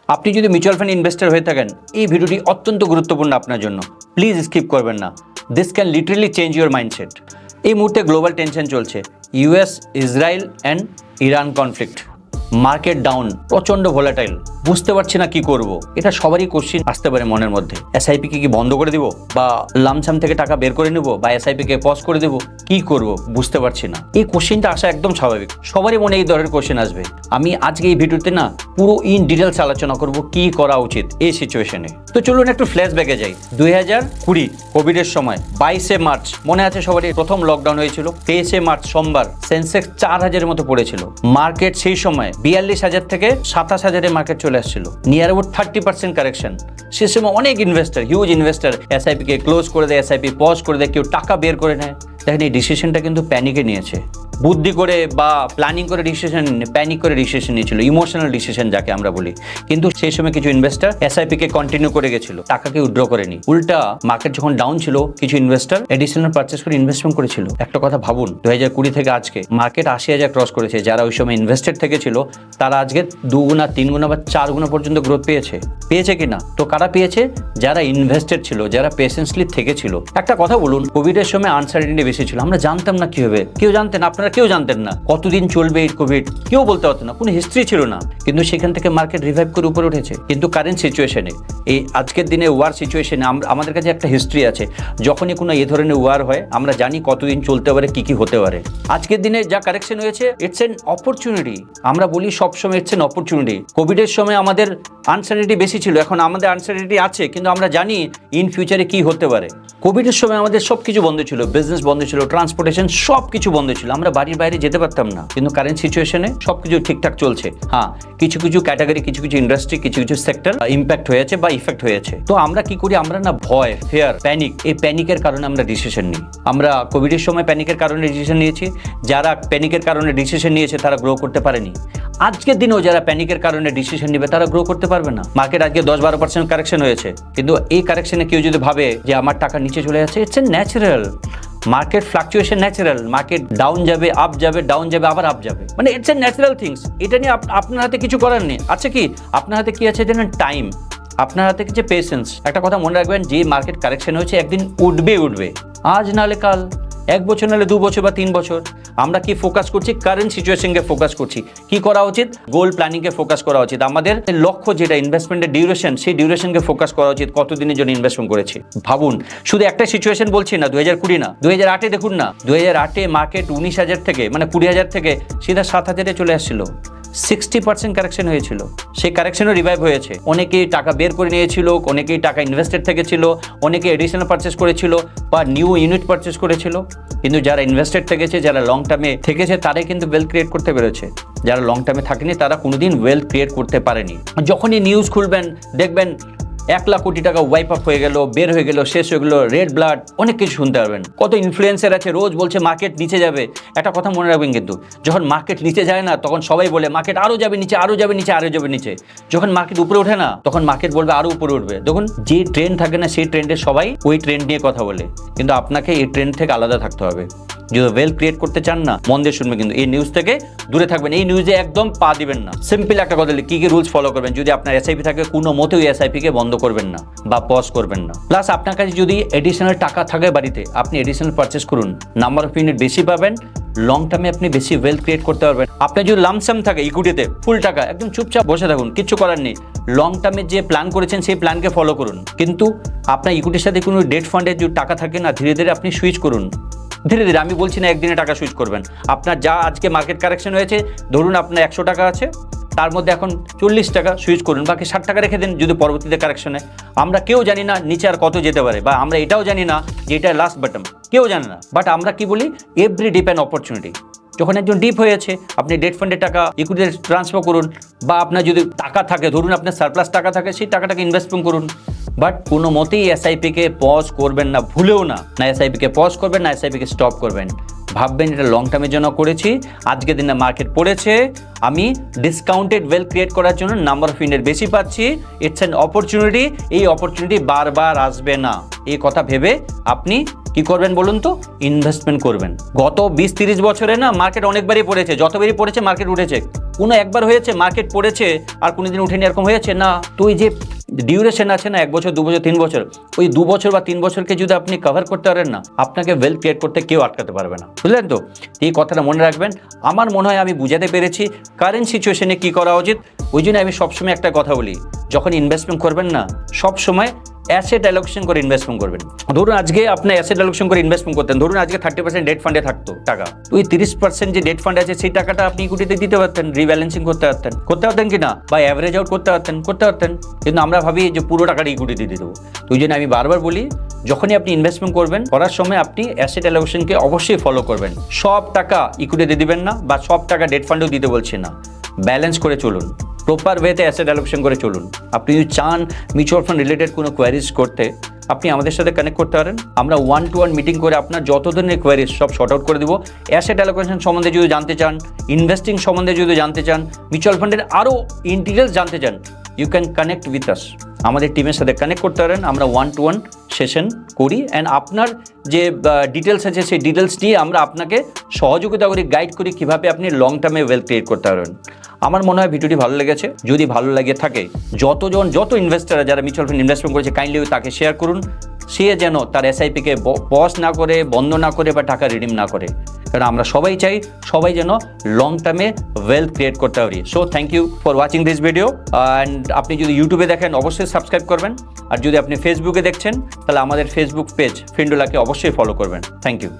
আপনি যদি mutual fund investor হয়ে থাকেন, এই ভিডিওটি অত্যন্ত গুরুত্বপূর্ণ আপনার জন্য। প্লিজ স্কিপ করবেন না। This can literally change your mindset. এই মুহূর্তে গ্লোবাল টেনশন চলছে, US, Israel and Iran conflict. Market down, প্রচণ্ড ভোলাটাইল, বুঝতে পারছি না কি করব। এটা সবারই কোশ্চিন আসতে পারে মনের মধ্যে। এসআইপি কি বন্ধ করে দিব, বা লামসাম থেকে টাকা বের করে নেব, বা এসআইপি কে পজ করে দেব, কি করব বুঝতে পারছি না। এই কোশ্চিনটা আসা একদম স্বাভাবিক, সবারই মনে এই ধরনের কোশ্চিন আসবে। আমি আজকে এই ভিডিওতে না পুরো ইন ডিটেলস আলোচনা করব কি করা উচিত এই সিচুয়েশনে। তো চলুন একটু ফ্ল্যাশব্যাকে যাই। 2020 কোভিডের সময় 22শে মার্চ মনে আছে সবারই, প্রথম লকডাউন হয়েছিল। 23শে মার্চ সোমবার সেন্সেক্স 4000-এর মতো পড়েছিল। মার্কেট সেই সময় 42,000 থেকে 27,000-এ মার্কেট চলে আসছিল। Near about 30% correction. সে সময় অনেক ইনভেস্টার, হিউজ ইনভেস্টার এসআইপি কে ক্লোজ করে দেয়, এসআইপি পজ করে দেয়, কেউ টাকা বের করে নেয়। দেখেন এই ডিসিশনটা কিন্তু প্যানিকে নিয়েছে, বুদ্ধি করে বা প্ল্যানিং করে ডিসিশন, প্যানিক করে ডিসিশন নিয়েছিল, ইমোশনাল ডিসিশন যাকে আমরা বলি। কিন্তু সেই সময় কিছু ইনভেস্টার এসআইপি কে কন্টিনিউ করে গেছিল, টাকাকে উইথড্র করেনি। উল্টা মার্কেট যখন ডাউন ছিল, কিছু ইনভেস্টার এডিশনাল পারচেস করে ইনভেস্টমেন্ট করেছিল। একটা কথা ভাবুন, 2020 থেকে আজকে মার্কেট 80,000 ক্রস করেছে। যারা ওই সময় ইনভেস্টেড থেকেছিল তারা আজকে 2 গুণা, 3 গুণা বা 4 গুণা পর্যন্ত গ্রোথ পেয়েছে কিনা? তো কারা পেয়েছে? যারা ইনভেস্টেড ছিল, যারা পেশেন্সলি থেকেছিল। একটা কথা বলুন, কোভিডের সময় আনসার্টেনিটি বেশি ছিল, আমরা জানতাম না কি হবে। কেউ জানতেন? আপনারা কেউ জানতেন না কতদিন চলবে এই কোভিড, কেউ বলতে পারতো না, কোনো হিস্ট্রি ছিল না। কিন্তু সেখান থেকে মার্কেট রিভাইভ করে উপরে উঠেছে। কিন্তু কারেন্ট সিচুয়েশনে, এই আজকের দিনে ওয়ার সিচুয়েশনে আমাদের কাছে একটা হিস্ট্রি আছে। যখনই কোনো এই ধরনের ওয়ার হয়, আমরা জানি কতদিন চলতে পারে, কি হতে পারে। আজকের দিনে যা কারেকশন হয়েছে, ইটস এন অপরচুনিটি। আমরা বলি সবসময় ইটস এন অপরচুনিটি। কোভিডের সময় আমাদের আনসার্টেনিটি বেশি ছিল, এখন আমাদের আনসার্টেনিটি আছে, কিন্তু আমরা জানি ইন ফিউচারে কি হতে পারে। কোভিডের সময় আমাদের সব কিছু বন্ধ ছিল, বিজনেস বন্ধ ছিল, ট্রান্সপোর্টেশন সব কিছু বন্ধ ছিল, আমরা বাড়ির বাইরে যেতে পারতাম না। কিন্তু কারেন্ট সিচুয়েশনে সব কিছু ঠিকঠাক চলছে। হ্যাঁ, কিছু ক্যাটাগরি, কিছু ইন্ডাস্ট্রি, কিছু সেক্টর ইম্প্যাক্ট হয়েছে বা ইফেক্ট হয়েছে। তো আমরা কি করি? আমরা না ভয়, ফেয়ার, প্যানিক, এই প্যানিকের কারণে আমরা ডিসিশন নিই। আমরা কোভিডের সময় প্যানিকের কারণে ডিসিশন নিয়েছি। যারা প্যানিকের কারণে ডিসিশন নিয়েছে তারা গ্রো করতে পারেনি। আজকের দিনেও যারা প্যানিকের কারণে ডিসিশন নেবে তারা গ্রো করতে পারবে না। মার্কেট আজকে 10-12% কারেকশন হয়েছে, কিন্তু এই কারেকশনে কেউ যদি ভাবে যে আমার টাকা নিচে চলে যাচ্ছে, it's a natural. Market fluctuation natural. Market down যাবে, আপ যাবে, ডাউন যাবে, আবার আপ যাবে, মানে ইটস এ ন্যাচারাল থিংস। এটা নিয়ে আপনার হাতে কিছু করার নেই। আচ্ছা, কি আপনার হাতে কি আছে জানেন? টাইম। আপনার হাতে কিছু পেশেন্স। একটা কথা মনে রাখবেন, যে মার্কেট কারেকশন হয়েছে একদিন উঠবে, আজ নাহলে কাল, 1 বছর নাহলে 2 বছর বা 3 বছর। আমরা কি ফোকাস করছি? কারেন্ট সিচুয়েশনকে ফোকাস করছি। কি করা উচিত? গোল প্ল্যানিংকে ফোকাস করা উচিত। আমাদের লক্ষ্য যেটা ইনভেস্টমেন্টের ডিউরেশন, সেই ডিউরেশনকে ফোকাস করা উচিত। কতদিনের জন্য ইনভেস্টমেন্ট করেছি ভাবুন। শুধু একটা সিচুয়েশন বলছি না, 2020 না, 2008-এ দেখুন না। 2008-এ মার্কেট 19,000 থেকে, মানে 20,000 থেকে সিধা 7,000-এ চলে আসছিল। 60% কারেকশন হয়েছিল। সেই কারেকশনও রিভাইভ হয়েছে। অনেকেই টাকা বের করে নিয়েছিল, অনেকেই টাকা ইনভেস্টেড থেকে ছিল, অনেকে এডিশনাল পারচেস করেছিল বা নিউ ইউনিট পারচেস করেছিল। কিন্তু যারা ইনভেস্টেড থেকেছে, যারা লং টার্মে থেকেছে, তারাই কিন্তু ওয়েলথ ক্রিয়েট করতে পেরেছে। যারা লং টার্মে থাকেনি তারা কোনোদিন ওয়েলথ ক্রিয়েট করতে পারেনি। যখনই নিউজ খুলবেন দেখবেন 1 লাখ কোটি টাকা ওয়াইপ আপ হয়ে গেল, বের হয়ে গেল, শেষ হয়ে গেল, রেড ব্লাড, অনেক কিছু শুনতে পারবেন। কত ইনফ্লুয়েন্সার আছে রোজ বলছে মার্কেট নিচে যাবে। একটা কথা মনে রাখবেন, কিন্তু যখন মার্কেট নিচে যায় না, তখন সবাই বলে মার্কেট আরও যাবে নিচে, আরও যাবে নিচে, আরও যাবে নিচে। যখন মার্কেট উপরে ওঠে না, তখন মার্কেট বলবে আরও উপরে উঠবে। দেখুন, যে ট্রেন্ড থাকে না, সেই ট্রেন্ডে সবাই ওই ট্রেন্ড নিয়ে কথা বলে, কিন্তু আপনাকে এই ট্রেন্ড থেকে আলাদা থাকতে হবে। যদি ওয়েলথ ক্রিয়েট করতে চান না, মন দিয়ে শুনবেন, কিন্তু এই নিউজ থেকে দূরে থাকবেন। এই নিউজে একদম পা দিবেন না। সিম্পল একটা কথা, কি রুলস ফলো করবেন? যদি আপনার এসআইপি থাকে, কোনো মতেও এসআইপি কে বন্ধ করবেন না বা পজ করবেন না। প্লাস আপনার কাছে যদি এডিশনাল টাকা থাকে বাড়িতে, আপনি এডিশনাল পারচেস করুন। নাম্বার অফ ইউনিট বেশি পাবেন, লং টার্মে আপনি বেশি ওয়েলথ ক্রিয়েট করতে পারবেন। আপনার যদি লামসাম থাকে ইকুইটিতে, ফুল টাকা, একদম চুপচাপ বসে থাকুন, কিচ্ছু করার নেই। লং টার্মে যে প্ল্যান করেছেন সেই প্ল্যানকে ফলো করুন। কিন্তু আপনার ইকুইটির সাথে কোনো ডেট ফান্ডের যদি টাকা থাকে না, ধীরে ধীরে আপনি সুইচ করুন। ধীরে ধীরে, আমি বলছি না একদিনে টাকা সুইচ করবেন। আপনার যা আজকে মার্কেট কারেকশন হয়েছে, ধরুন আপনার 100 টাকা আছে, তার মধ্যে এখন 40 টাকা সুইচ করুন, বাকি 60 টাকা রেখে দিন। যদি পরবর্তীতে কারেকশনে, আমরা কেউ জানি না নিচে আর কত যেতে পারে, বা আমরা এটাও জানি না যে এটা লাস্ট বাটন, কেউ জানে না। বাট আমরা কি বলি? Every deep an opportunity. যখন একজন ডিপ হয়েছে, আপনি ডেট ফান্ডে টাকা ইকুইটিতে ট্রান্সফার করুন, বা আপনার যদি টাকা থাকে, ধরুন আপনার সারপ্লাস টাকা থাকে, সেই টাকাটাকে ইনভেস্টমেন্ট করুন। বাট কোনো মতেই এসআইপিকে পজ করবেন না, ভুলেও না, না এসআইপিকে পজ করবেন না এসআইপিকে স্টপ করবেন। ভাববেন এটা লং টার্মের জন্য করেছি, আজকের দিনে মার্কেট পড়েছে, আমি ডিসকাউন্টেড ওয়েলথ ক্রিয়েট করার জন্য নাম্বার অফ ইন্ডের বেশি পাচ্ছি, ইটস অ্যান অপরচুনিটি, এই অপরচুনিটি বারবার আসবে না, এই কথা ভেবে আপনি কি করবেন বলুন তো, ইনভেস্টমেন্ট করবেন। গত 20-30 বছরে না মার্কেট অনেকবারই পড়েছে, যতবারই পড়েছে মার্কেট উঠেছে, কোনো একবার হয়েছে মার্কেট পড়েছে আর কোনোদিন উঠেনি এরকম হয়েছে না। তো এই যে ডিউরেশন আছে না, 1 বছর 2 বছর 3 বছর, ওই 2 বছর বা 3 বছরকে যদি আপনি কভার করতে পারেন না, আপনাকে ওয়েলথ ক্রিয়েট করতে কেউ আটকাতে পারবে না, বুঝলেন তো? এই কথাটা মনে রাখবেন। আমার মনে হয় আমি বুঝাতে পেরেছি কারেন্ট সিচুয়েশনে কি করা উচিত। ওই জন্য আমি সবসময় একটা কথা বলি, যখন ইনভেস্টমেন্ট করবেন না সবসময় অ্যাসেট অ্যালোকেশন করে ইনভেস্টমেন্ট করবেন। ধরুন আজকে আপনি অ্যাসেট অ্যালোকেশন করে ইনভেস্টমেন্ট করতেন, ধরুন আজকে 30% ডেট ফান্ডে থাকতো টাকা, ওই 30% যে ডেট ফান্ড আছে সেই টাকাটা আপনি ইকুইটিতে দিতে পারতেন, রিব্যালেন্সিং করতে পারতেন কি না, বা অ্যাভারেজ আউট করতে পারতেন। কিন্তু আমরা ভাবি যে পুরো টাকাটা ইকুইটিতে দিয়ে দেবো। তো ওই জন্য আমি বারবার বলি, যখনই আপনি ইনভেস্টমেন্ট করবেন করার সময় আপনি অ্যাসেট অ্যালোকেশনকে অবশ্যই ফলো করবেন। সব টাকা ইকুইটিতে দিবেন না, বা সব টাকা ডেট ফান্ডেও দিতে বলছি না, ব্যালেন্স করে চলুন, প্রপার ওয়েতে অ্যাসেট অ্যালোকেশন করে চলুন। আপনি যদি চান মিউচুয়াল ফান্ড রিলেটেড কোনো কোয়ারিজ করতে, আপনি আমাদের সাথে কানেক্ট করতে পারেন, আমরা 1-to-1 মিটিং করে আপনার যত ধরনের কোয়ারিজ সব শর্ট আউট করে দেবো। অ্যাসেট অ্যালোকেশন সম্বন্ধে যদি জানতে চান, ইনভেস্টিং সম্বন্ধে যদি জানতে চান, মিউচুয়াল ফান্ডের আরও ইন ডিটেলস জানতে চান, you can connect with us, আমাদের টিমের সাথে কানেক্ট করতে পারেন। আমরা 1-to-1 সেশন করি, অ্যান্ড আপনার যে ডিটেলস আছে সেই ডিটেলস দিয়ে আমরা আপনাকে সহযোগিতা করি, গাইড করি কীভাবে আপনি লং টার্মে ওয়েলথ ক্রিয়েট করতে পারবেন। আমার মনে হয় ভিডিওটি ভালো লেগেছে। যদি ভালো লাগে থাকে, যত ইনভেস্টাররা যারা মিউচুয়াল ফান্ড ইনভেস্টমেন্ট করেছে কাইন্ডলি তাকে শেয়ার করুন, সে যেন তার এসআইপিকে পজ না করে, বন্ধ না করে বা টাকা রিডিম না করে, কারণ আমরা সবাই চাই সবাই যেন লং টার্মে ওয়েলথ ক্রিয়েট করতে পারি। So thank you for watching this video. And আপনি যদি ইউটিউবে দেখেন অবশ্যই সাবস্ক্রাইব করবেন, আর যদি আপনি ফেসবুকে দেখছেন তাহলে আমাদের ফেসবুক পেজ ফিন্ডোলাকে অবশ্যই ফলো করবেন। Thank you.